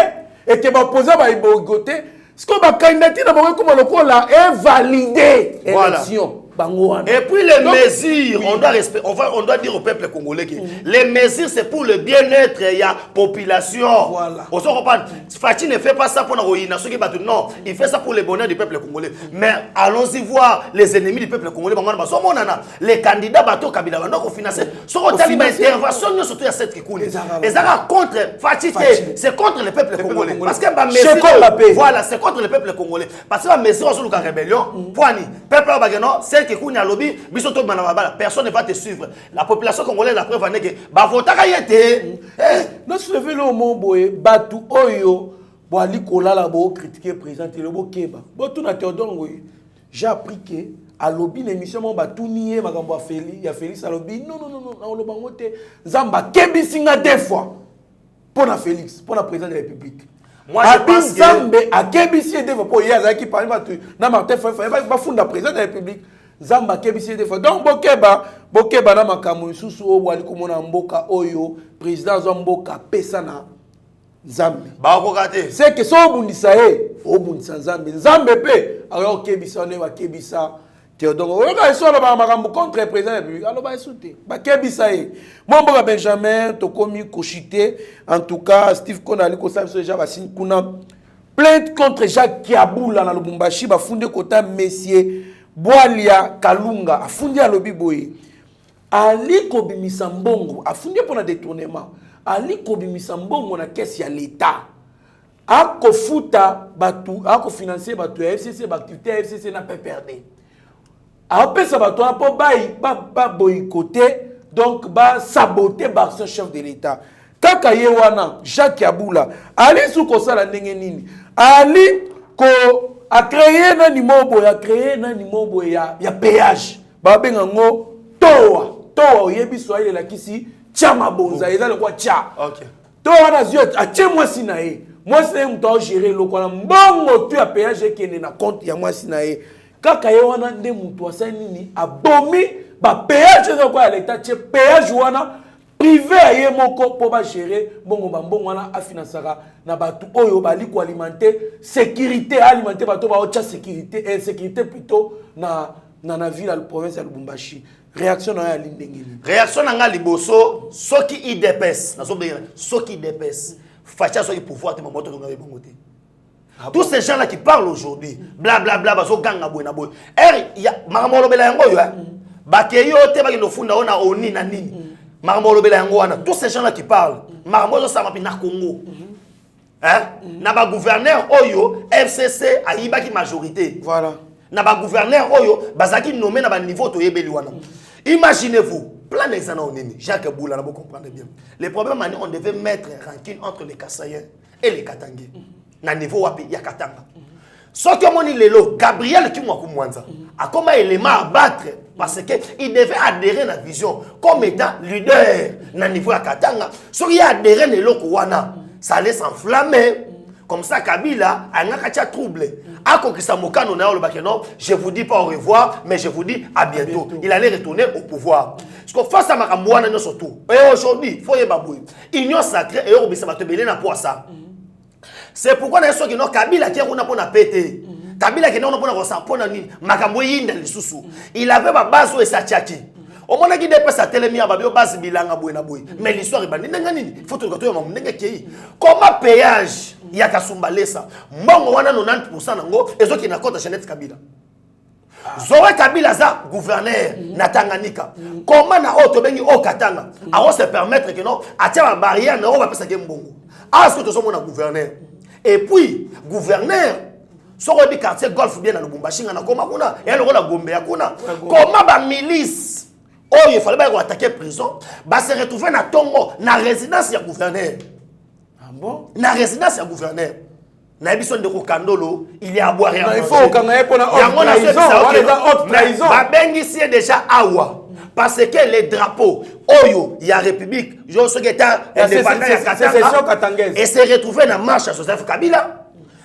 et que l'opposant va boycotter, ce que la candidature est validée. Élection. Et puis les mesures, on doit dire au peuple congolais que les mesures c'est pour le bien-être de la population. Voilà. On se comprend. Fachi ne fait pas ça pour non, il fait ça pour le bonheur du peuple congolais. Mais allons-y voir les ennemis du peuple congolais. Les candidats bateau Kabila ont financé. Ce qu'on a dit, intervention surtout à cette kikouni. Et ça contre Fachi, c'est contre le peuple congolais. Parce que voilà, c'est contre le peuple congolais. Parce que la mesure sur la rébellion, peuple c'est personne ne va te suivre. La population congolaise, la preuve est que bavotaka yete. Nous soulever le mot boye batu oyo boali kola la bo critiquer président le bo keba. Bo tout na Théodore Ngoyi. J'ai appris que à lobby l'émission mon batu nié makambo a Félix, ya Félix à lobby. Non, na loba ngote Zamba kebi singa deux fois. Pour na Félix, pour na président de la République. Moi je pense que Zambe a kebi si deux fois pour hier qui parle batu na Martin Fayfay ba funda président de la République. Zamba kebisi des fois donc bokeba na makambo susu o wali komona mboka oyo président zo mboka pesa na Zambe ba ko kate c'est que so bundisa obundisa Zambe pe alors kebisa ne wa kebisa Théodore o ka so ba makambo contre président de la République alors ba esute ba kebisa mon mboka Benjamin tokomi kochité en tout cas Steve Konali ko sa déjà ba sin kuna plainte contre Jacques Kiabula na Lubumbashi ba funde kota messieurs Boalia Kalunga afundi alobi boye ali kobimisa mbongo afundi pona détournement ali kobimisa mbongo na caisse ya l'état akofuta batu akofinancer batu ya FCC activité ya FCC na PPRD apesa batu po ba boycotter donc ba saboter ba chef de l'état kaka ye wana Jacques Abula ali suko sala ndenge nini ali ko a créé un immeuble ya péage ba benga ngo toa yebi soile la kisi chama bonza eza le quoi cha OK toa na zio a tie moi sinae moi c'est un temps gérer le quoi mbongo tu ya péage qui est na compte ya moi sinae kaka ye wana nde mutu asani nini abomi ba péage zo quoi l'état tie péage wana privé aye moko po ba gérer bongo mbongo wana a financera na batu oyo bali ko alimenter sécurité alimenter bato ba ocha sécurité insécurité plutôt na ville à la province ya Lubumbashi réaction na ya lindengeli réaction na nga liboso soki IDPS soki IDPS facha soki pouvoir te mamoto nga bangote. Tous ces gens là qui parlent aujourd'hui bla bla bla bazo ganga boy na boy ya makamolo bela yango yo bakeyo te ba kino funda ona oni na nini makamolo bela yango wana tous ces gens là qui parlent makamolo ça mapi na Congo na ba gouverneur oyo FCC ayiba ki majorité voilà na ba gouverneur oyo bazaki nommé na ba niveau to yebeli wana. Imaginez-vous, plein d'exemples, Jacques Boula, vous comprenez bien. Le problème, on devait mettre rancune entre les Kassaïens et les Katangais. Na niveau wapi ya Katanga. Sauf que mon lelo, Gabriel Kimwakumwanza, a comme élément à battre parce qu'il devait adhérer à la vision comme étant leader na niveau ya Katanga. Sauf qu'il a adhéré à l'Okuwana, ça allait s'enflammer. Comme ça, Kabila a un trouble. Je vous dis pas au revoir, mais je vous dis à bientôt. Il allait retourner au pouvoir. Parce que face à Makamouana, nous surtout. Et aujourd'hui, il faut y babouiller. Union sacrée et Europe, ça va te bénir pour ça. C'est pourquoi nous sommes que Kabila qui a un pété. Kabila qui a un pété. Makamouine dans les sous-sous. Il avait ma base où il s'est tchaki. Au moment où il a passé à Télémia, il a base bilanga bouna boui. Mais l'histoire est bandée. Il faut que tu aies comment péage il y a Kasumba Lesa. Mbongo wana 90% nango ezo ki na compte Jeannette Kabila. Zoé Kabila za gouverneur na Tanganyika. Comment na auto bengi o Katanga a se permettre que non atia ba barrière na o ba pesa ke mbongo. Ah ce que to na gouverneur. Et puis gouverneur soko bi quartier golf bien na Lubumbashi na koma kuna ya loko la Gombe ya kuna. Comment ba milice oh, il fallait pas attaquer prison, bah se retrouver na Tongo, na résidence ya gouverneur. Ah bon? Na résidence ya gouverneur. Na bison de Kokandolo, il y a à boire et à manger. Il faut qu'on ait pour la haute trahison. Ba bengi si déjà awa parce que les drapeaux oyo il y a république, je sais que ta indépendance et se retrouver na marche à Joseph Kabila.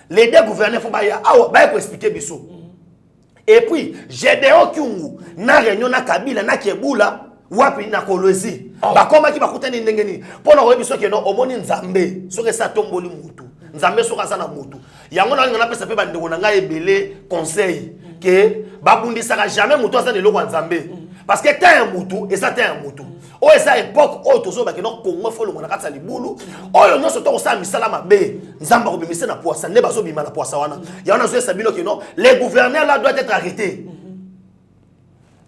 Les deux gouverneurs faut ba ya awa ba ko expliquer biso. Et puis, Gédéon Kyungu, na réunion na Kabila, na Kebula, wapi na Kolosi. Ba koma ki bakutani ndengeni. Pona webi soki no omoni Nzambe, soki sa tomboli mutu. Nzambe soka sana mutu. Yango na ngana pesa pe ba ndeko na nga ebele conseil que babundisaka jamais mutu asa lelo kwa Nzambe. Parce que t'es un mutu et ça t'es un mutu. O esa époque o tozo ba ke no Congo fo lo ngana katsa libulu. Oyo nyonso to sa misala mabe. Nzamba ko bimisa na poisa, ne bazo bima na poisa wana. Ya ona zo sabino ke no, les gouverneurs là doivent être arrêtés.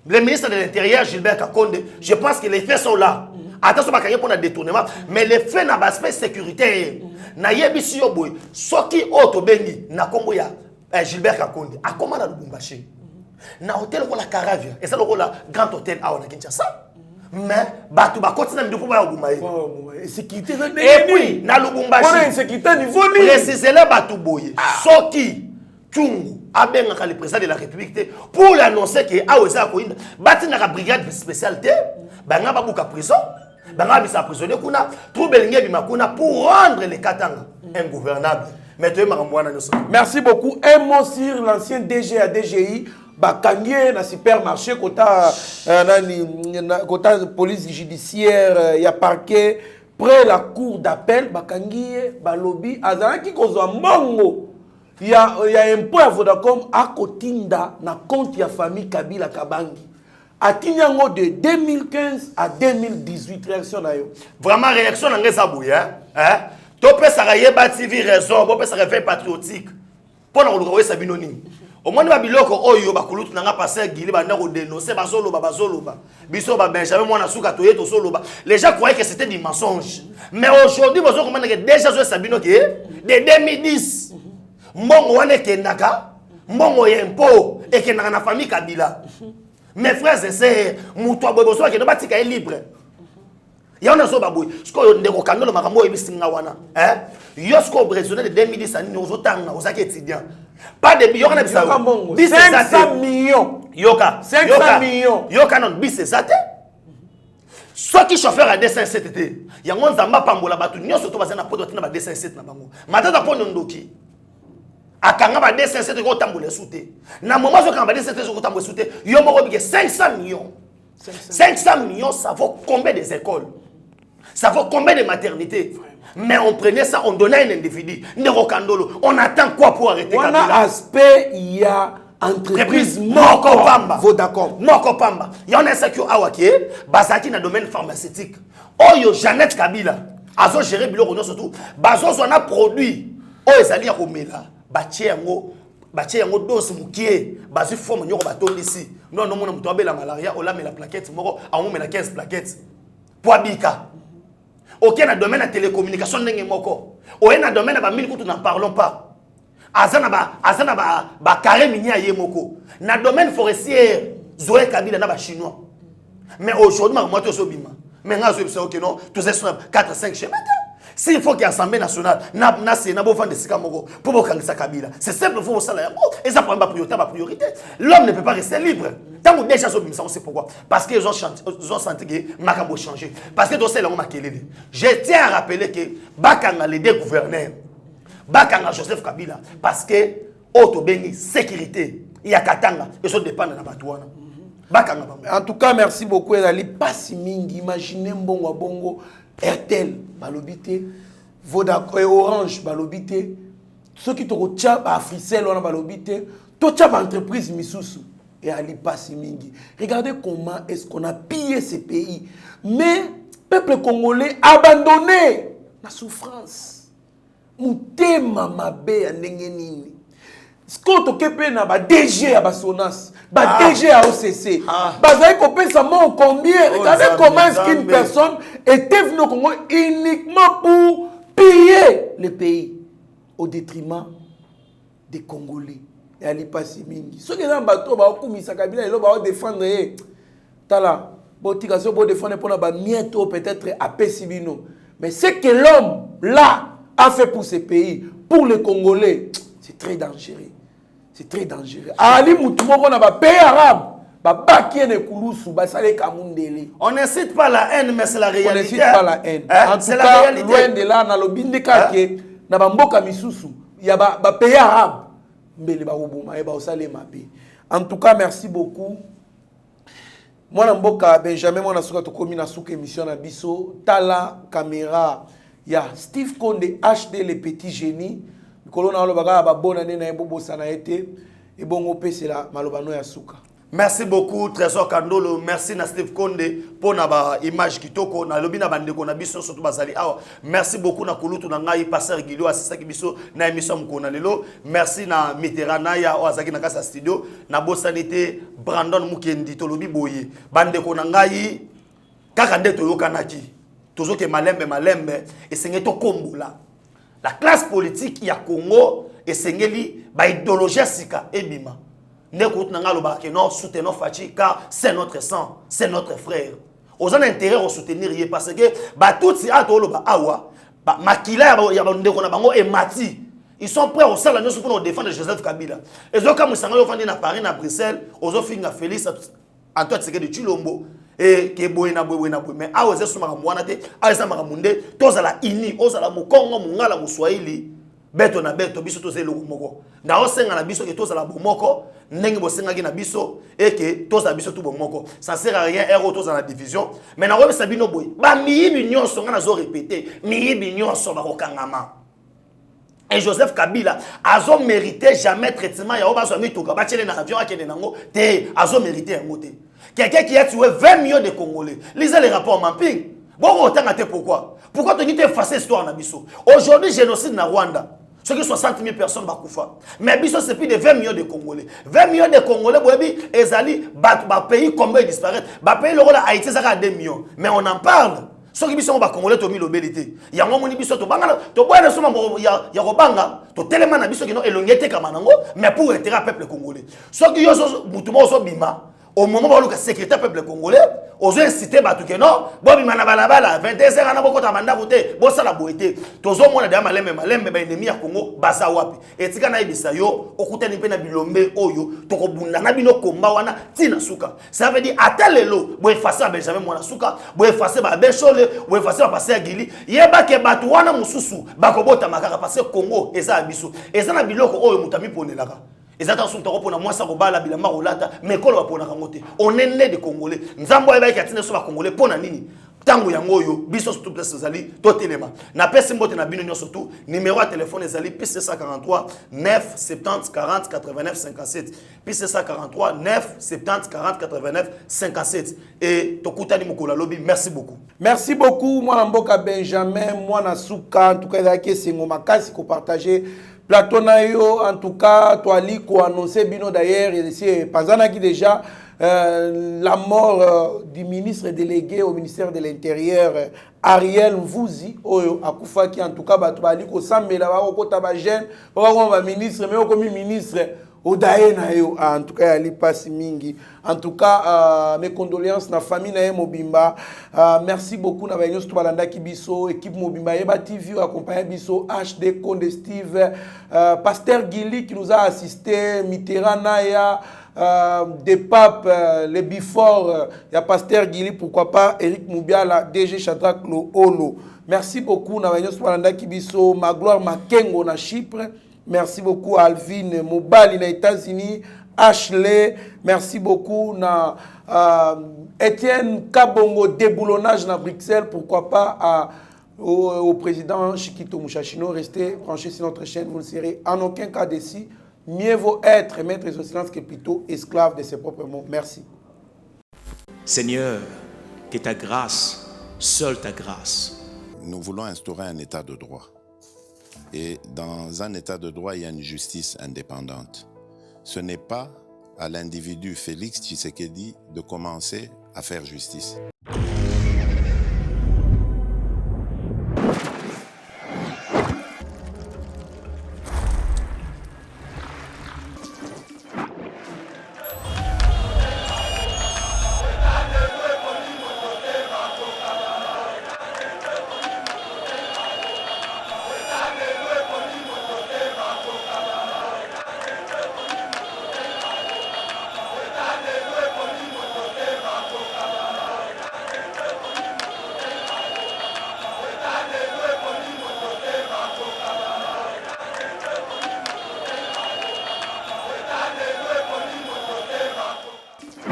Le ministre de l'Intérieur Gilbert Kakonde, je pense que les faits sont là. Attention pas qu'il pour un détournement, mais les faits na aspect sécuritaire. Na yebisi yo boy, soki auto bengi na kombo ya Gilbert Kakonde. A comment na Lubumbashi? Na hôtel ko la Caravia, et ça le la grand hôtel à na Kinshasa. Mais batu ba continue de pouvoir Gumaye. Sécurité et puis na Lubumbashi. On a une sécurité niveau ni. Précisez-le batu boye. Soki Tungu abenga le président de la République pour l'annoncer que aweza ko inda bati na brigade spécialité banga babuka prison banga bisa prisonnier kuna trouble ngebi makuna pour rendre les Katanga ingouvernable. Merci beaucoup. Un mot sur l'ancien DG à DGI. Bakangié na supermarché kota kota police judiciaire ya parquet près la cour d'appel bakangié balobi azalaki kozwa mbongo ya impôt ya Vodacom a kotinda na compte ya famille Kabila Kabangi atinyango de 2015 à 2018 réaction na yo vraiment réaction na ngeza buya to pesa yeba TV raison bo pesa réveil patriotique pona ko lokowe sabino nini au moins ba biloko oyo bakulutu nanga passer gili ba ndako dénoncer bazoloba biso ba Benjamin mwana suka toye to soloba les gens croyaient que c'était du mensonge mais aujourd'hui vous comprenez que déjà zo sabino que de 2010 mbongo wane kendaka mbongo yempo et kendaka na famille Kabila mes frères et sœurs muto aboboso ke no batika libre ya on so baboy sko ndeko kandolo makambo ebisinga wana yosko bresonné de 2010 ani ozotanga ozaki étudiant pas de yoka na bisa 500 millions yoka 500 millions yoka non bis c'est ça ce qui chauffeur à 207 était yango nzamba pambola batu nyonso to bazana poto tina ba 207 na bango matata po ndoki akanga ba 207 ko tambola souté na moment zo kanga ba 207 ko tambola souté yo moko bike 500 millions 500 millions ça vaut combien des écoles ça vaut combien de maternités mais on prenait ça on donnait un individu Ndeko Kandolo on attend quoi pour arrêter Kabila on a aspect il y a entreprise moko pamba Vodacom moko pamba yona sakyo awake bazaki na domaine pharmaceutique oyo Jeannette Kabila azo gérer biloko no surtout bazo zona produit oyo ezali ya komela batie yango dose mukie bazi forme nyoko batondisi non mona muto abela malaria olamela plaquette moko amomela 15 plaquettes poabika ok na domaine de télécommunication ndenge moko oye na domaine ba mili kutu n'en parlons pas azana ba carré mini ya yemoko na domaine forestier Zoé Kabila na ba chinois mais aujourd'hui ma moto so bima mais nga zo ok non tous ces 4 5 chemins s'il faut qu'il y ait Assemblée nationale na Sénat bo vendre sika moko pour bokangisa Kabila c'est simple faut ça là et ça prend ma priorité l'homme ne peut pas rester libre tant que déjà so bima on sait pourquoi parce que ils ont senti que makambo changer parce que c'est là on makelele je tiens à rappeler que bakanga les deux gouverneurs bakanga Joseph Kabila parce que auto bengi sécurité il y a katanga et ça dépend de la batouana bakanga en tout cas merci beaucoup Ezali pasi mingi imaginez mbongo bongo Airtel balobité Vodacom et Orange balobité ceux qui te retirent à Fricel on a balobité tout ça entreprise misusu et ali pasi mingi regardez comment est-ce qu'on a pillé ces pays mais peuple congolais abandonné la souffrance mutema mabe ya ndenge nini Scott okepe na ba DG à Basonas, ba DG à OCC. Bazai kopé ça mon combien? Regardez comment est-ce qu'une personne était venue au Congo uniquement pour piller le pays au détriment des Congolais. Et ali pasi mingi. Ceux qui ont bateau ba okumisa Kabila elo ba défendre tala botika so bo défendre pour na ba mieto peut-être à Pesibino. Mais ce que l'homme là a fait pour ces pays, pour les Congolais, c'est très dangereux. C'est très dangereux. Ali Moutoumoko na ba pays arabe, ba baki ne kulusu, ba sale kamundele. On n'incite pas la haine, mais c'est la réalité. On n'incite pas la haine. En tout cas, loin de là, na lobinde kake, na ba mboka misusu, ya ba pays arabe, mbele ba obuma, ba osale mabe. En tout cas, merci beaucoup. Moi, Mboka Benjamin, moi, nasuka tokomi na suka émission na biso, tala caméra, ya Steve Konde HD le petit génie. Merci beaucoup Trésor Kandolo, merci na Steve Konde pour na image kitoko na lobi na bandeko na biso surtout bazali awa. Merci beaucoup na kulutu na ngai pasteur Gilio asisa ki biso na émission mkona lelo. Merci na Mitterana ya Ozaki na kasa studio na bosanité Brandon Mukendi to lobi boye. Bandeko na ngai kaka ndeto yokanaki. Tozoke malembe et sengeto kombola. La classe politique ya Congo et sengeli ba idéologie sika ebima. Ne kout nanga loba ke non soutenons Fachi car c'est notre sang, c'est notre frère. Aux intérêt à soutenir parce que ba tout si ato loba awa ba makila ya ndeko na bango et mati. Ils sont prêts au sala nyonso pour défendre Joseph Kabila. Ezoka musanga yo fandi na Paris na Bruxelles, ozo finga Félix Antoine Tshisekedi Tshilombo. Et que boyena mais a osé suma mwana te a esa makamunde tozala ini ozala mukongo mungala muswahili beto na beto biso tozelo moko na osenga na biso ke tozala bomoko ndenge bosenga ki na biso et que tozala biso tout bomoko ça sert à rien ero tozala division mais na robesa bino boy ba miyibi nyonso nga nazo répéter miyibi nyonso ba kokangama. Et Joseph Kabila azo mérité jamais traitement ya obazo mituka ba tchele na avion akende nango te azo mérité yango te. Quelqu'un qui a tué 20 millions de Congolais. Lisez les rapports Mamping. Bon, pourquoi? Pourquoi tu as effacé l'histoire Nabiso? Aujourd'hui, génocide na Rwanda. Ce qui 60 000 personnes bakoufa. Mais Biso, c'est plus de 20 millions de Congolais. 20 millions de Congolais, Ezali, pays combien ils disparaissent. Pays le rôle à Haïti, ça a 2 millions. Mais on en parle. Ce qui sont Congolais, tu as mis l'obélité. Il y a un moment où tu as Robanga, tu as tellement d'habitude qui n'ont élongé comme un mais pour retirer le peuple congolais. Ce qui ont bima. Au moment où le secrétaire peuple congolais, aux incité Batouke non, Bobi Manabalabala, 22h, on a beaucoup de mandats votés, bon ça la boité. Tous au monde de Malem, ennemi à Congo, Basa Wapi. Et Tigana Ibisayo, Okuta Nipena Bilombe, Oyo, Tokobunda, Nabino Komba, Wana, Tina Souka. Ça veut dire, à tel lot, vous effacez à Benjamin Mwanasuka, vous effacez à Bechole, vous effacez à passer à Gili, Yeba ke Batouana Moussousou, Bakobota Makara, passer Congo, et ça Abissou. Et ça n'a biloko, Oyo Moutami Ponelaka. Et attention, tu as moi ça robala bilamba rolata mais kolo va pona kangote. On est né des Congolais. Nzambo eba ki atine so ba Congolais pona nini. tango yango yo biso surtout place ezali totelema na pesi mbote na bino nyo surtout numéro de téléphone ezali plus 743 9 70 40 89 57 plus 743 9 70 40 89 57 et tokutani mukula lobi. Merci beaucoup. Merci beaucoup mwana mboka Benjamin mwana suka en tout cas ezalaki sengo makasi ko partager plateau na yo en tout cas toali ko annoncer bino d'ailleurs ici panzanaki déjà la mort du ministre délégué au ministère de l'Intérieur, Ariel Mvouzi, Akoufa, qui en tout cas, Batouali, Kosambela, Bakota Bajen, Bakoma ministre, mais comme ministre, Odaena, en tout cas, Ali Passi en tout cas, mes condoléances na famille na Mobimba. Merci beaucoup na Bagnos Tubalanda Kibiso, équipe Mobimba, Eba TV, accompagné Biso, HD, Conde Steve, Pasteur Gili qui nous a assisté, Mitterrand Naya. Des papes, les before, il y a Pasteur Gili, pourquoi pas, Eric Moubiala, DG Shadrach Olo. Merci beaucoup, Navagnos Palanda Kibiso, Magloire Makengo na Chypre. Merci beaucoup, Alvin Mobali na États-Unis, Ashley. Merci beaucoup, na Etienne Kabongo, déboulonnage na Bruxelles, pourquoi pas, au président Chiquito Mouchachino. Restez branchés sur notre chaîne, vous ne serez en aucun cas déçus. Mieux vaut être maître de silence que plutôt esclave de ses propres mots. Merci. Seigneur, que ta grâce, seule ta grâce. Nous voulons instaurer un état de droit. Et dans un état de droit, il y a une justice indépendante. Ce n'est pas à l'individu Félix Tshisekedi de commencer à faire justice.